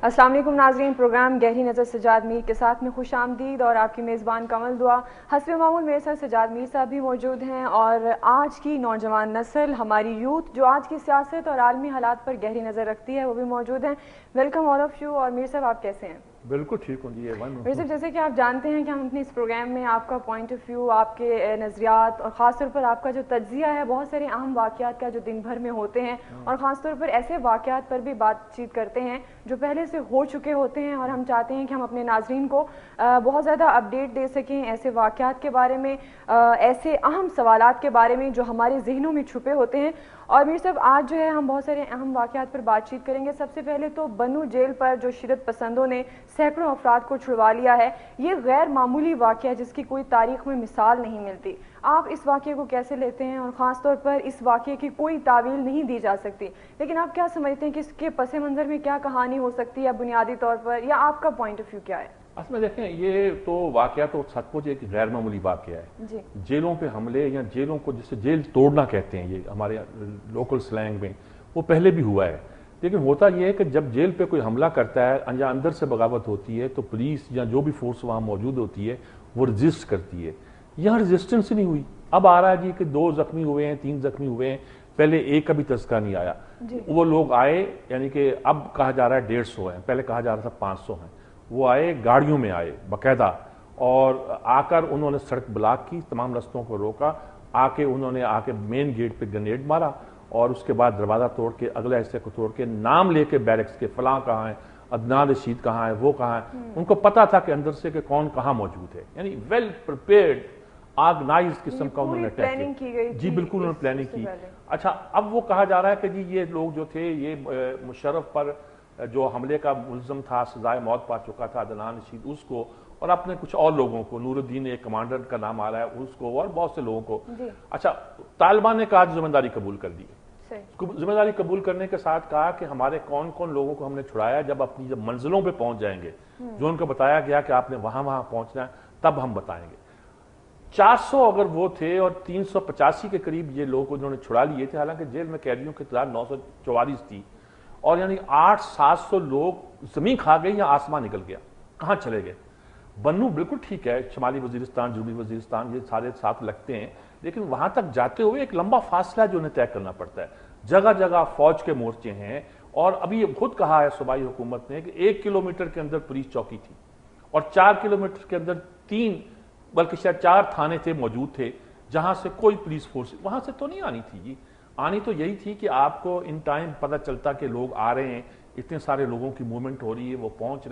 السلام علیکم ناظرین، پروگرام گہری نظر سجاد میر کے ساتھ میں خوش آمدید اور آپ کی میزبان کمل دعا۔ حسب معمول میرے ساتھ سجاد میر صاحب بھی موجود ہیں اور آج کی نوجوان نسل، ہماری یوتھ جو آج کی سیاست اور عالمی حالات پر گہری نظر رکھتی ہے، وہ بھی موجود ہیں۔ Welcome all of you. اور میر صاحب آپ کیسے ہیں؟ بالکل ٹھیک ہوں جی۔ میر صاحب جیسے کہ آپ جانتے ہیں کہ ہم اپنے اس پروگرام میں آپ کا پوائنٹ آف ویو، آپ کے نظریات اور خاص طور پر آپ کا جو تجزیہ ہے بہت سارے اہم واقعات کا جو دن بھر میں ہوتے ہیں، اور خاص طور پر ایسے واقعات پر بھی بات چیت کرتے ہیں جو پہلے سے ہو چکے ہوتے ہیں، اور ہم چاہتے ہیں کہ ہم اپنے ناظرین کو بہت زیادہ اپڈیٹ دے سکیں ایسے واقعات کے بارے میں، ایسے اہم سوالات کے بارے میں جو ہمارے ذہنوں میں چھپے ہوتے ہیں۔ اور میر صاحب آج جو ہے ہم بہت سارے اہم واقعات پر بات چیت کریں گے۔ سب سے پہلے تو بنو جیل پر جو شدت پسندوں نے سینکڑوں افراد کو چھڑوا لیا ہے، یہ غیر معمولی واقعہ جس کی کوئی تاریخ میں مثال نہیں ملتی۔ آپ اس واقعے کو کیسے لیتے ہیں؟ اور خاص طور پر اس واقعے کی کوئی تعویل نہیں دی جا سکتی، لیکن آپ کیا سمجھتے ہیں کہ اس کے پس منظر میں کیا کہانی ہو سکتی ہے بنیادی طور پر، یا آپ کا پوائنٹ آف ویو کیا ہے؟ اصل میں دیکھیں، یہ تو واقعہ تو سچ مچ ایک غیر معمولی واقعہ ہے جی۔ جیلوں پہ حملے یا جیلوں کو جسے جیل توڑنا کہتے ہیں یہ ہمارے لوکل سلینگ میں، وہ پہلے بھی ہوا ہے۔ لیکن ہوتا یہ ہے کہ جب جیل پہ کوئی حملہ کرتا ہے یا اندر سے بغاوت ہوتی ہے تو پولیس یا جو بھی فورس وہاں موجود ہوتی ہے وہ رجسٹ کرتی ہے۔ یہاں رجسٹنس نہیں ہوئی۔ اب آ رہا ہے جی کہ 2 زخمی ہوئے ہیں، 3 زخمی ہوئے ہیں، پہلے ایک کا بھی تذکرہ نہیں آیا۔ وہ لوگ آئے، یعنی کہ اب کہا جا رہا ہے 150 ہیں، پہلے کہا جا رہا تھا 500 ہیں۔ وہ آئے گاڑیوں میں آئے باقاعدہ، اور آ کر انہوں نے سڑک بلاک کی، تمام رستوں کو روکا، انہوں نے آ کے مین گیٹ پہ گرینیڈ مارا، اور اس کے بعد دروازہ توڑ کے اگلے حصے کو توڑ کے نام لے کے بیرکس کے فلاں کہاں ہیں، عدنان رشید کہاں ہے، وہ کہاں ہے، ان کو پتا تھا کہ اندر سے کہ کون کہاں موجود ہے۔ یعنی ویل پریپیئرڈ آرگنائز قسم کا انہوں نے اٹیک کیا۔ جی بالکل انہوں نے پلاننگ کی۔ اچھا، اب وہ کہا جا رہا ہے کہ جی یہ لوگ جو تھے، یہ مشرف پر جو حملے کا ملزم تھا، سزائے موت پا چکا تھا، عدنان رشید، اس کو، اور اپنے کچھ اور لوگوں کو، نور الدین ایک کمانڈر کا نام آ رہا ہے، اس کو، اور بہت سے لوگوں کو۔ اچھا، طالبان نے کہا ذمہ داری قبول کر دی۔ ذمہ داری قبول کرنے کے ساتھ کہا کہ ہمارے کون کون لوگوں کو ہم نے چھڑایا، جب منزلوں پہ پہنچ جائیں گے، جو ان کو بتایا گیا کہ آپ نے وہاں پہنچنا ہے، تب ہم بتائیں گے۔ 400 اگر وہ تھے اور 385 کے قریب یہ لوگ انہوں نے چھڑا لیے تھے، حالانکہ جیل میں قیدیوں کی تعداد 944 تھی، اور یعنی 800-700 لوگ زمین کھا گئی یا آسمان نکل گیا، کہاں چلے گئے۔ بنو بالکل ٹھیک ہے، شمالی وزیرستان، جنوبی وزیرستان، یہ سارے ساتھ لگتے ہیں، لیکن وہاں تک جاتے ہوئے ایک لمبا فاصلہ جو انہیں طے کرنا پڑتا ہے۔ جگہ جگہ فوج کے مورچے ہیں، اور ابھی خود کہا ہے صوبائی حکومت نے کہ 1 کلومیٹر کے اندر پولیس چوکی تھی، اور 4 کلومیٹر کے اندر 3 بلکہ شاید 4 تھانے تھے موجود تھے، جہاں سے کوئی پولیس فورس وہاں سے تو نہیں آنی تھی جی۔ آنی تو یہی تھی کہ آپ کو ان ٹائم پتہ چلتا کہ لوگ آ رہے ہیں، اتنے سارے لوگوں کی موومنٹ ہو رہی ہے، وہ پہنچ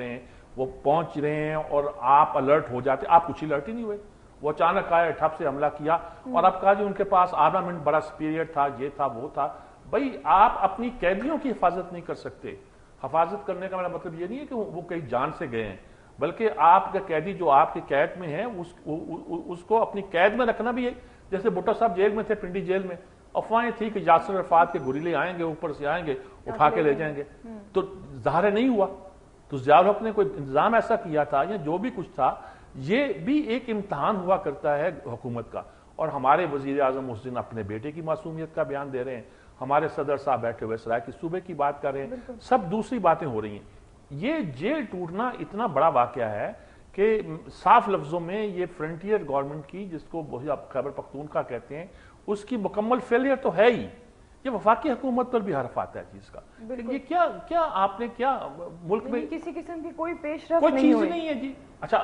رہے ہیں، اور آپ الرٹ ہو جاتے۔ آپ کچھ الرٹ ہی نہیں ہوئے، وہ اچانک آئے، ٹھپ سے حملہ کیا، اور اب کہا جی ان کے پاس آرمامنٹ بڑا سپیریئر تھا، یہ تھا، وہ تھا۔ بھائی آپ اپنی قیدیوں کی حفاظت نہیں کر سکتے۔ حفاظت کرنے کا میرا مطلب یہ نہیں ہے کہ وہ کہیں جان سے گئے ہیں، بلکہ آپ کا قیدی جو آپ کی قید میں ہے، اس کو اپنی قید میں رکھنا بھی ہے۔ جیسے بھٹو صاحب جیل میں تھے، پنڈی جیل میں، افواہیں تھی کہ یاسر عرفات کے گوریلے آئیں گے، اوپر سے آئیں گے، اٹھا کے لے جائیں گے، تو ظاہر نہیں ہوا۔ تو ضیاء الحق نے کوئی انتظام ایسا کیا تھا، یا جو بھی کچھ تھا، یہ بھی ایک امتحان ہوا کرتا ہے حکومت کا۔ اور ہمارے وزیر اعظم اس دن اپنے بیٹے کی معصومیت کا بیان دے رہے ہیں، ہمارے صدر صاحب بیٹھے ہوئے سرائے کی صوبے کی بات کر رہے ہیں، سب دوسری باتیں ہو رہی ہیں۔ یہ جیل ٹوٹنا اتنا بڑا واقعہ ہے کہ صاف لفظوں میں یہ فرنٹیئر گورنمنٹ کی، جس کو خیبر پختونخوا کہتے ہیں، اس کی مکمل فیلئر تو ہے ہی۔ یہ وفاقی حکومت پر بھی حرف آتا ہے چیز کا۔ یہ کیا آپ نے کیا ملک میں کسی قسم کی کوئی پیش رفت کوئی چیز نہیں ہے جی۔ اچھا،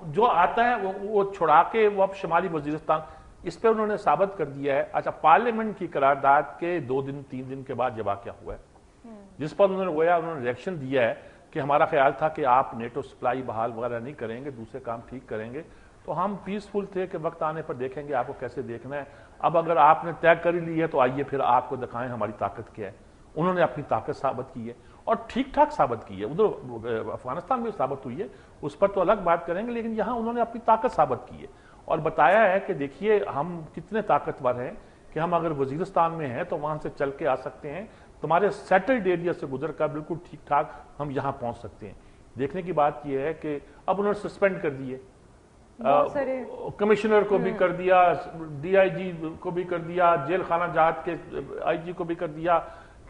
جو آتا ہے وہ چھڑا کے وہ اب شمالی وزیرستان، اس پہ انہوں نے ثابت کر دیا ہے۔ اچھا، پارلیمنٹ کی قرارداد کے 2-3 دن کے بعد یہ واقعہ ہوا ہے، جس پر انہوں نے ریئیکشن دیا ہے کہ ہمارا خیال تھا کہ آپ نیٹو سپلائی بحال وغیرہ نہیں کریں گے، دوسرے کام ٹھیک کریں گے، تو ہم پیسفل تھے کہ وقت آنے پر دیکھیں گے آپ کو کیسے دیکھنا ہے۔ اب اگر آپ نے طے کر لی ہے تو آئیے پھر آپ کو دکھائیں ہماری طاقت کیا ہے۔ انہوں نے اپنی طاقت ثابت کی ہے، اور ٹھیک ٹھاک ثابت کی ہے۔ ادھر افغانستان میں ثابت ہوئی ہے، اس پر تو الگ بات کریں گے، لیکن یہاں انہوں نے اپنی طاقت ثابت کی ہے، اور بتایا ہے کہ دیکھیے ہم کتنے طاقتور ہیں کہ ہم اگر وزیرستان میں ہیں تو وہاں سے چل کے آ سکتے ہیں، تمہارے سیٹلڈ ایریا سے گزر کر بالکل ٹھیک ٹھاک ہم یہاں پہنچ سکتے ہیں۔ دیکھنے کی بات یہ ہے کہ اب انہوں نے سسپینڈ کر دیے، کمشنر کو بھی کر دیا، ڈی آئی جی کو بھی کر دیا، جیل خانہ جات کے آئی جی کو بھی کر دیا۔